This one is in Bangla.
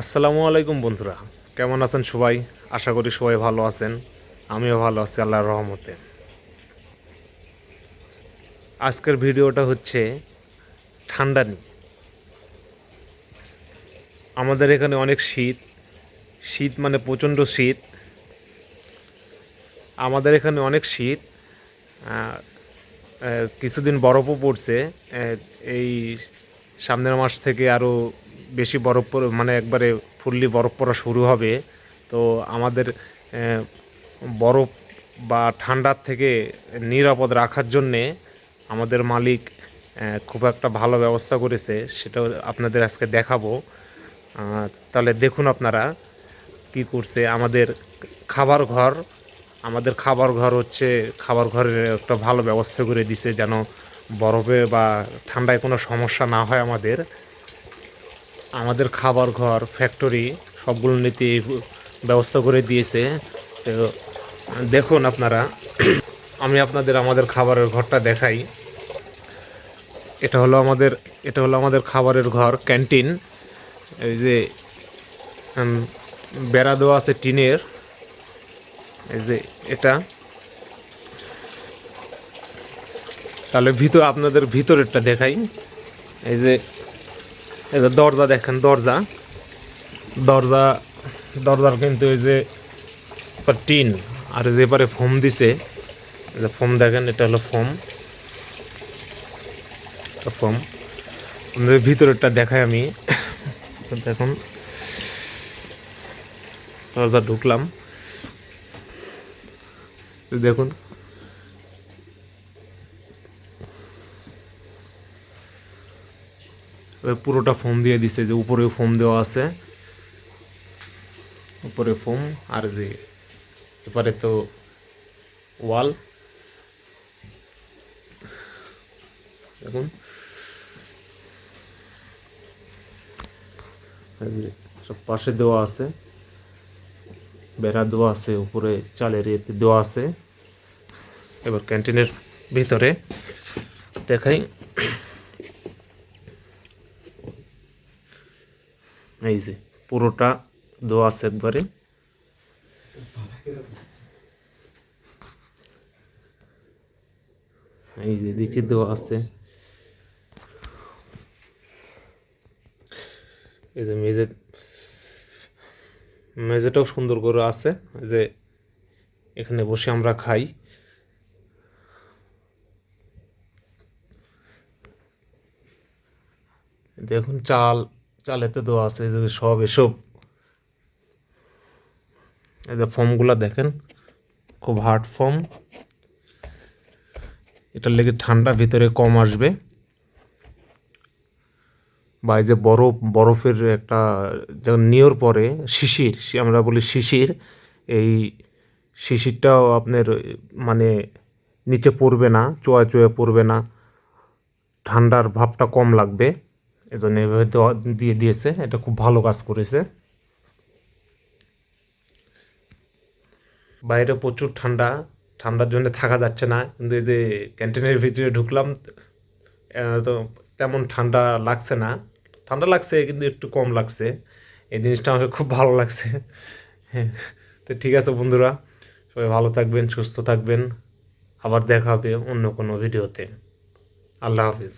আসসালামু আলাইকুম বন্ধুরা, কেমন আছেন সবাই? আশা করি সবাই ভালো আছেন। আমিও ভালো আছি আল্লাহর রহমতে। আজকের ভিডিওটা হচ্ছে ঠান্ডা নিয়ে। আমাদের এখানে অনেক শীত, শীত মানে প্রচণ্ড শীত। আমাদের এখানে অনেক শীত। আহ, কিছুদিন বরফও পড়ছে। এই সামনের মাস থেকে আরও বেশি বরফ মানে একবারে ফুললি বরফ পড়া শুরু হবে। তো আমাদের বরফ বা ঠান্ডার থেকে নিরাপদ রাখার জন্যে আমাদের মালিক খুব একটা ভালো ব্যবস্থা করেছে, সেটাও আপনাদের আজকে দেখাবো। তাহলে দেখুন আপনারা কি করছে। খাবার ঘর আমাদের খাবার ঘর হচ্ছে, খাবার ঘরের একটা ভালো ব্যবস্থা করে দিছে, যেন বরফে বা ঠান্ডায় কোনো সমস্যা না হয়। আমাদের খাবার ঘর ফ্যাক্টরি সবগুলো নিতে ব্যবস্থা করে দিয়েছে। তো দেখুন আপনারা, আমি আপনাদের আমাদের খাবারের ঘরটা দেখাই। এটা হলো আমাদের এটা হলো আমাদের খাবারের ঘর, ক্যান্টিন। এই যে উম, বেড়া দেওয়া আছে টিনের। এই যে এটা, তাহলে আপনাদের ভিতরেরটা দেখাই। এই যে এই যে দরজা দেখেন, দরজা দরজা দরজার কিন্তু এই যে টিন, আর যে পারে ফোম দিছে। এই যে ফোম দেখেন, এটা হলো ফোম। ফোম আপনাদের ভিতরেরটা দেখাই আমি। দেখুন, দরজা ঢুকলাম, দেখুন পুরোটা ফোম দিয়ে দিছে। যে উপরেও ফোম দেওয়া আছে, উপরে ফোম। আর যে এপারে তো ওয়াল, দেখুন এই যে সব পাশে দেওয়া আছে, বেড়া দেওয়া আছে, উপরে চালের ইয়েতে দেওয়া আছে। এবার ক্যান্টিনের ভিতরে দেখাই। এই যে পুরোটা দেওয়া আছে একবারে। এই যে দিকে দেওয়া আছে। এই যে মেঝেটাও সুন্দর করে আছে। এই যে এখানে বসে আমরা খাই। দেখুন চালেতে দেওয়া আছে। এই যে সব এসব, এই যে ফর্মগুলো দেখেন, খুব হার্ড ফর্ম। এটার লেগে ঠান্ডা ভিতরে কম আসবে। বা এই যে বরফের একটা, যখন নিয়োর পরে শিশির, আমরা বলি শিশির, এই শিশিরটাও আপনার মানে নিচে পড়বে না, চোয়া চোয়া পড়বে না, ঠান্ডার ভাবটা কম লাগবে। এজন্য এভাবে দিয়ে দিয়েছে। এটা খুব ভালো কাজ করেছে। বাইরে প্রচুর ঠান্ডা, ঠান্ডার জন্য থাকা যাচ্ছে না, কিন্তু এই যে ক্যান্টিনের ভিতরে ঢুকলাম, তো তেমন ঠান্ডা লাগছে না। ঠান্ডা লাগছে কিন্তু একটু কম লাগছে। এই জিনিসটা আমার খুব ভালো লাগছে। হ্যাঁ, তো ঠিক আছে বন্ধুরা, সবাই ভালো থাকবেন, সুস্থ থাকবেন। আবার দেখা হবে অন্য কোনো ভিডিওতে। আল্লাহ হাফিজ।